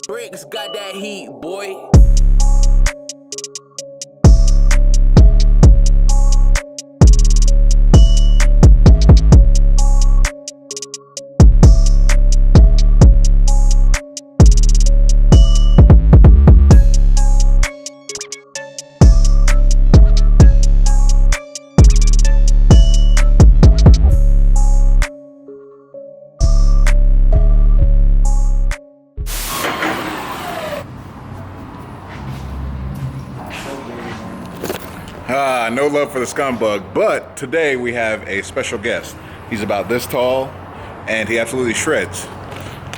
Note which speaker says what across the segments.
Speaker 1: Bricks got that heat, boy.
Speaker 2: No love for the scumbug, but today we have a special guest. He's about this tall, and he absolutely shreds.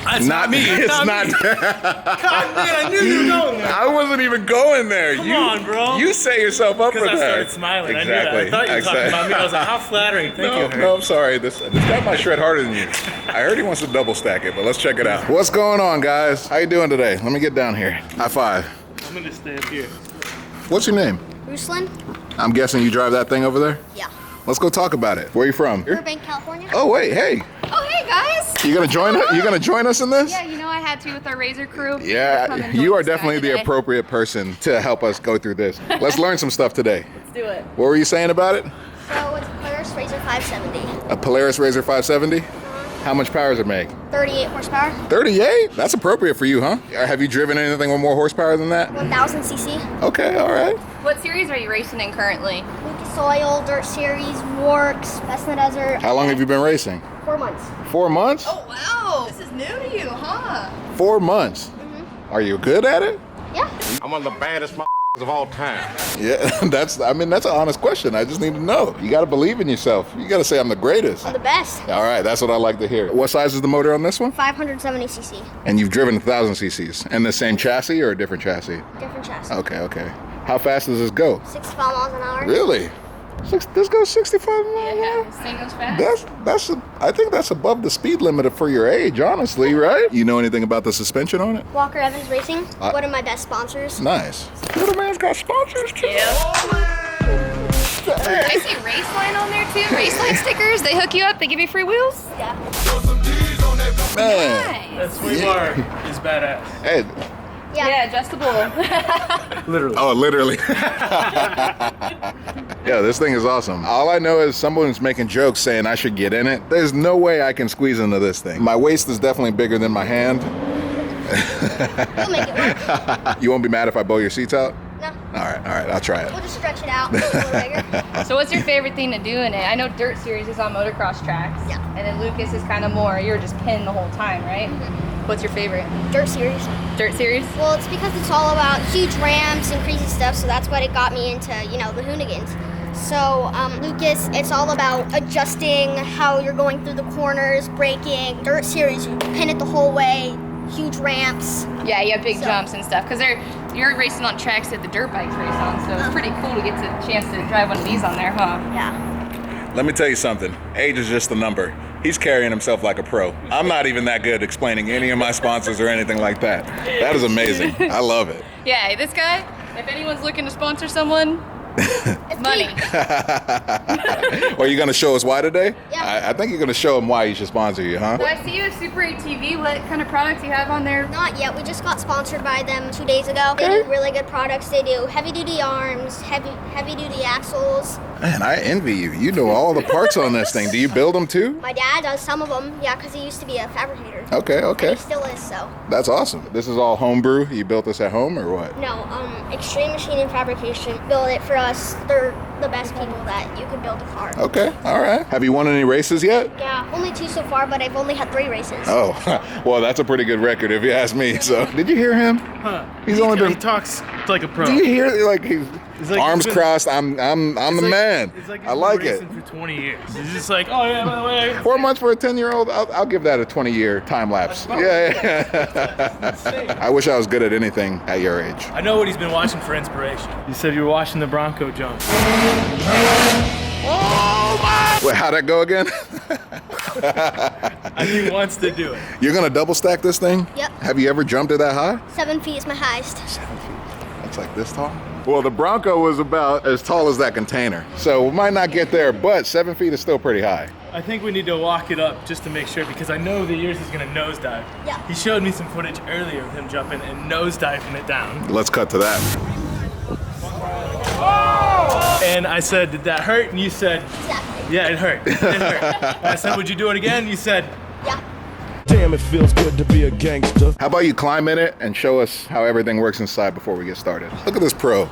Speaker 3: That's not me.
Speaker 2: It's not.
Speaker 3: God, man, I knew you were going there.
Speaker 2: I wasn't even going there.
Speaker 3: Come on, bro.
Speaker 2: You set yourself up for that.
Speaker 3: Because I started smiling.
Speaker 2: Exactly.
Speaker 3: I knew that. I thought you were talking about me. I was like, how flattering. Thank you.
Speaker 2: No, I'm sorry. This guy might shred harder than you. I heard he wants to double stack it, but let's check it out. What's going on, guys? How you doing today? Let me get down here. High five.
Speaker 3: I'm going to stay up here.
Speaker 2: What's your name?
Speaker 4: Ruslan?
Speaker 2: I'm guessing you drive that thing over there?
Speaker 4: Yeah.
Speaker 2: Let's go talk about it. Where are you from?
Speaker 4: Burbank, California.
Speaker 2: Oh, wait, hey.
Speaker 4: Oh, hey, guys.
Speaker 2: You gonna join us in this?
Speaker 4: Yeah, you know I had to with our Razor crew.
Speaker 2: Yeah, you are definitely the appropriate person to help us go through this. Let's learn some stuff today.
Speaker 4: Let's do it.
Speaker 2: What were you saying about it?
Speaker 4: So it's a Polaris Razor 570.
Speaker 2: A Polaris Razor 570? How much power does it make?
Speaker 4: 38 horsepower.
Speaker 2: 38? That's appropriate for you, huh? Have you driven anything with more horsepower than that?
Speaker 4: 1000 cc.
Speaker 2: Okay, all right.
Speaker 5: What series are you racing in currently?
Speaker 4: Lucas Oil, Dirt Series, Works, Best in the Desert.
Speaker 2: How long have you been racing?
Speaker 4: 4 months.
Speaker 2: 4 months?
Speaker 5: Oh wow, this is new to you, huh?
Speaker 2: 4 months. Are you good at it?
Speaker 4: Yeah.
Speaker 6: I'm one of the baddest of all time.
Speaker 2: Yeah, that's an honest question. I just need to know. You gotta believe in yourself. You gotta say I'm the greatest.
Speaker 4: I'm the best.
Speaker 2: All right, that's what I like to hear. What size is the motor on this one?
Speaker 4: 570 cc.
Speaker 2: And you've driven 1000 cc's. And the same chassis or a different chassis?
Speaker 4: Different chassis.
Speaker 2: Okay. How fast does this go?
Speaker 4: 65 miles an hour.
Speaker 2: Really? This goes 65 miles an
Speaker 5: Yeah,
Speaker 2: hour?
Speaker 5: this thing goes fast.
Speaker 2: I think that's above the speed limit for your age, honestly, right? You know anything about the suspension on it?
Speaker 4: Walker Evans Racing, one of my best sponsors.
Speaker 2: Nice. Little man's got sponsors too.
Speaker 5: Yeah. I see Raceline on there too. Raceline stickers. They hook you up. They give you free wheels.
Speaker 4: Yeah.
Speaker 2: Man.
Speaker 3: That swing bar is badass.
Speaker 2: Hey.
Speaker 5: Yeah, adjustable.
Speaker 3: Literally.
Speaker 2: Oh, literally. Yeah, this thing is awesome. All I know is someone's making jokes saying I should get in it. There's no way I can squeeze into this thing. My waist is definitely bigger than my hand.
Speaker 4: We'll make it work.
Speaker 2: You won't be mad if I blow your seats out?
Speaker 4: No.
Speaker 2: All right, I'll try it.
Speaker 4: We'll just stretch it out. Make it a little bigger.
Speaker 5: So what's your favorite thing to do in it? I know Dirt Series is on motocross tracks.
Speaker 4: Yeah.
Speaker 5: And then Lucas is kind of more, you're just pinned the whole time, right? What's your favorite?
Speaker 4: Dirt Series.
Speaker 5: Dirt Series?
Speaker 4: Well, it's because it's all about huge ramps and crazy stuff, so that's what it got me into, the Hoonigans. So, Lucas, it's all about adjusting how you're going through the corners, braking. Dirt Series, you pin it the whole way, huge ramps.
Speaker 5: Yeah, you have big jumps and stuff because you're racing on tracks that the dirt bikes race on, so it's pretty cool to get the chance to drive one of these on there, huh?
Speaker 4: Yeah.
Speaker 2: Let me tell you something. Age is just a number. He's carrying himself like a pro. I'm not even that good explaining any of my sponsors or anything like that. That is amazing. I love it.
Speaker 5: Yeah, this guy, if anyone's looking to sponsor someone, money.
Speaker 2: Well, you gonna show us why today?
Speaker 4: Yeah.
Speaker 2: I think you're gonna show him why he should sponsor you, huh?
Speaker 5: So I see you have Super ATV. What kind of products do you have on there?
Speaker 4: Not yet. We just got sponsored by them 2 days ago. They do really good products. They do heavy-duty arms, heavy-duty axles.
Speaker 2: Man, I envy you. You know all the parts on this thing. Do you build them too?
Speaker 4: My dad does some of them, yeah, because he used to be a fabricator.
Speaker 2: Okay.
Speaker 4: He still is, so.
Speaker 2: That's awesome. This is all homebrew. You built this at home or what?
Speaker 4: No, Extreme Machining Fabrication build it for us. They're the best people that you could build a car.
Speaker 2: Okay, all right. Have you won any races yet?
Speaker 4: Yeah, only 2 so far, but I've only had 3 races.
Speaker 2: Oh, well, that's a pretty good record if you ask me. So, did you hear him?
Speaker 3: Huh.
Speaker 2: He's only been.
Speaker 3: He talks like a pro.
Speaker 2: Do you hear like he's
Speaker 3: like
Speaker 2: arms
Speaker 3: he's been-
Speaker 2: crossed? I'm the man.
Speaker 3: It's like he's
Speaker 2: I
Speaker 3: been
Speaker 2: like it.
Speaker 3: racing for 20 years. He's just like, oh yeah, by the way.
Speaker 2: 4 months for a 10-year-old? I'll give that a 20-year time lapse. Yeah. I wish I was good at anything at your age.
Speaker 3: I know what he's been watching for inspiration. You said you were watching the Bronco jump.
Speaker 2: Oh my! Wait, how'd that go again?
Speaker 3: I think he wants to do it.
Speaker 2: You're gonna double stack this thing?
Speaker 4: Yep.
Speaker 2: Have you ever jumped it that high?
Speaker 4: 7 feet is my highest.
Speaker 2: 7 feet. That's like this tall? Well, the Bronco was about as tall as that container. So we might not get there, but 7 feet is still pretty high.
Speaker 3: I think we need to walk it up just to make sure, because I know that yours is gonna nosedive.
Speaker 4: Yeah.
Speaker 3: He showed me some footage earlier of him jumping and nosediving it down.
Speaker 2: Let's cut to that.
Speaker 3: And I said, did that hurt? And you said,
Speaker 4: Exactly.
Speaker 3: yeah, it hurt. It hurt. And I said, would you do it again? You said,
Speaker 4: Yeah.
Speaker 7: Damn, it feels good to be a gangster.
Speaker 2: How about you climb in it and show us how everything works inside before we get started? Look at this pro.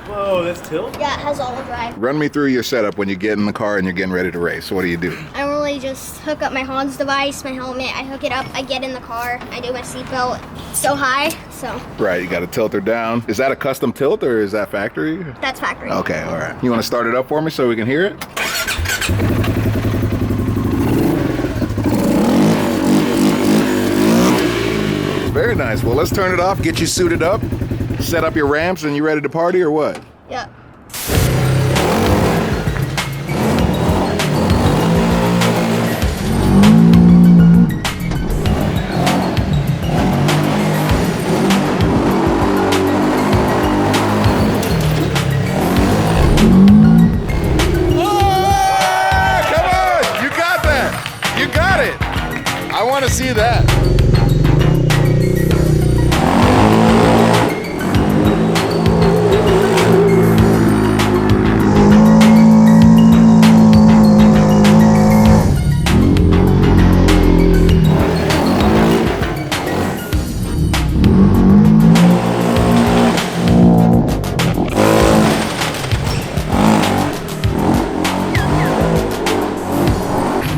Speaker 3: whoa, that's tilt?
Speaker 4: Yeah, it has all-wheel drive.
Speaker 2: Run me through your setup when you get in the car and you're getting ready to race. So what do you do?
Speaker 4: I normally just hook up my Hoons device, my helmet, I hook it up, I get in the car, I do my seatbelt. It's so high, so
Speaker 2: Right, you got to tilt her down. Is that a custom tilt or is that factory?
Speaker 4: that's factory.
Speaker 2: Okay, all right. You want to start it up for me so we can hear it? Very nice. Well, let's turn it off, get you suited up, set up your ramps, and you ready to party or what?
Speaker 4: Yeah.
Speaker 2: Come on! You got that! You got it! I want to see that.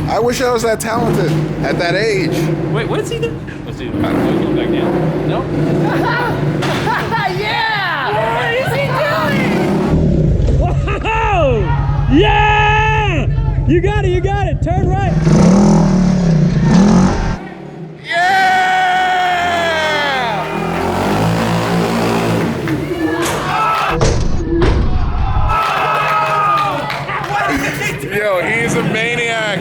Speaker 2: I wish I was that talented at that age.
Speaker 3: Wait, what is he doing? Let's do it. Go back down. No? Yeah! What is he doing? Whoa! Yeah! You got it, turn right.
Speaker 2: Yo, he's a maniac.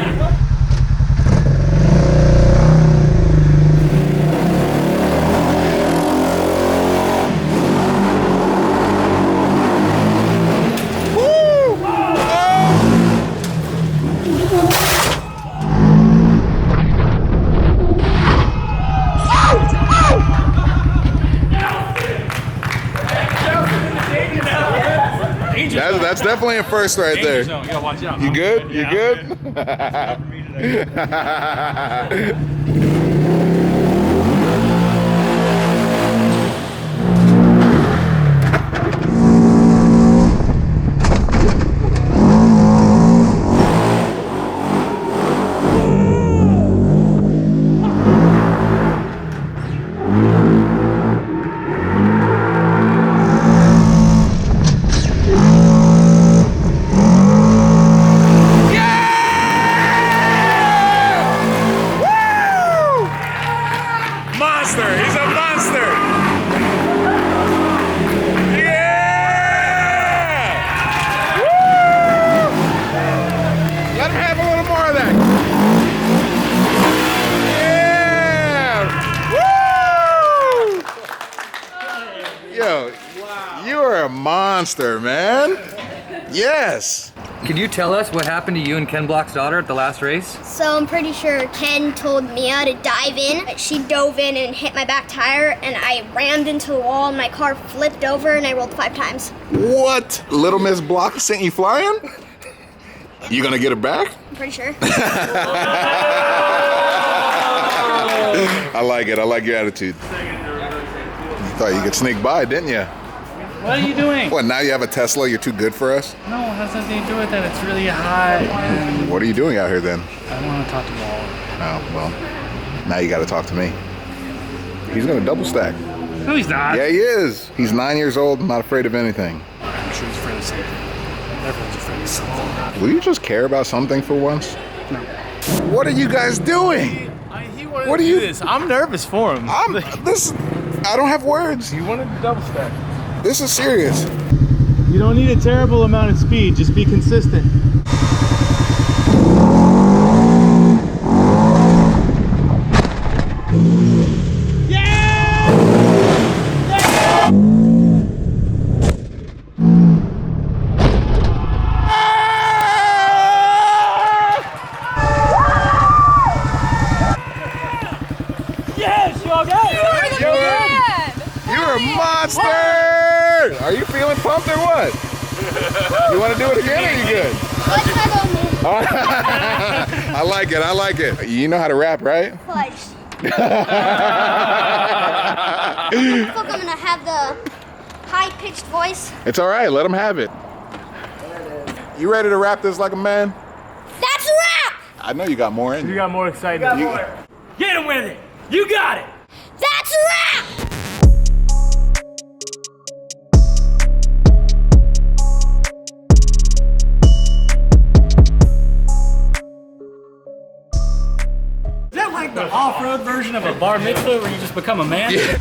Speaker 2: That's definitely a first right there.
Speaker 3: You gotta watch out.
Speaker 2: You good? You good? Monster! He's a monster! Yeah! Woo! Let him have a little more of that. Yeah! Woo! Yo, you are a monster, man. Yes.
Speaker 8: Can you tell us what happened to you and Ken Block's daughter at the last race?
Speaker 4: So I'm pretty sure Ken told Mia to dive in. She dove in and hit my back tire, and I rammed into the wall, and my car flipped over, and I rolled 5 times.
Speaker 2: What? Little Miss Block sent you flying? You gonna get it back?
Speaker 4: I'm pretty sure.
Speaker 2: I like it. I like your attitude. You thought you could sneak by, didn't you?
Speaker 3: What are you doing?
Speaker 2: What, now you have a Tesla? You're too good for us?
Speaker 3: No, it has nothing to do with that. It's really hot. And
Speaker 2: What are you doing out here then?
Speaker 3: I want to talk to Wall.
Speaker 2: Oh, well, now you gotta talk to me. He's gonna double stack.
Speaker 3: No, he's not.
Speaker 2: Yeah, he is. He's 9 years old, not afraid of anything.
Speaker 3: I'm sure he's afraid of something. Everyone's afraid of something.
Speaker 2: Will you just care about something for once?
Speaker 3: No.
Speaker 2: What are you guys doing?
Speaker 3: He wanted
Speaker 2: What
Speaker 3: to
Speaker 2: do
Speaker 3: do
Speaker 2: you-
Speaker 3: this. I'm nervous for him.
Speaker 2: I don't have words.
Speaker 3: He wanted to double stack.
Speaker 2: This is serious.
Speaker 3: You don't need a terrible amount of speed. Just be consistent.
Speaker 2: You're a monster! Are you feeling pumped or what? You want to do it again or are you good?
Speaker 4: Let's try the move.
Speaker 2: I like it, I like it. You know how to rap, right?
Speaker 4: Fudge. I feel like I'm gonna have the high-pitched voice.
Speaker 2: It's all right, let him have it. You ready to rap this like a man?
Speaker 4: That's a wrap!
Speaker 2: I know you got more in you.
Speaker 3: You got more excitement. Get him with it. You got it.
Speaker 4: That's a wrap!
Speaker 3: Is that like the off-road version of a bar mitzvah where you just become a man?
Speaker 2: Yeah.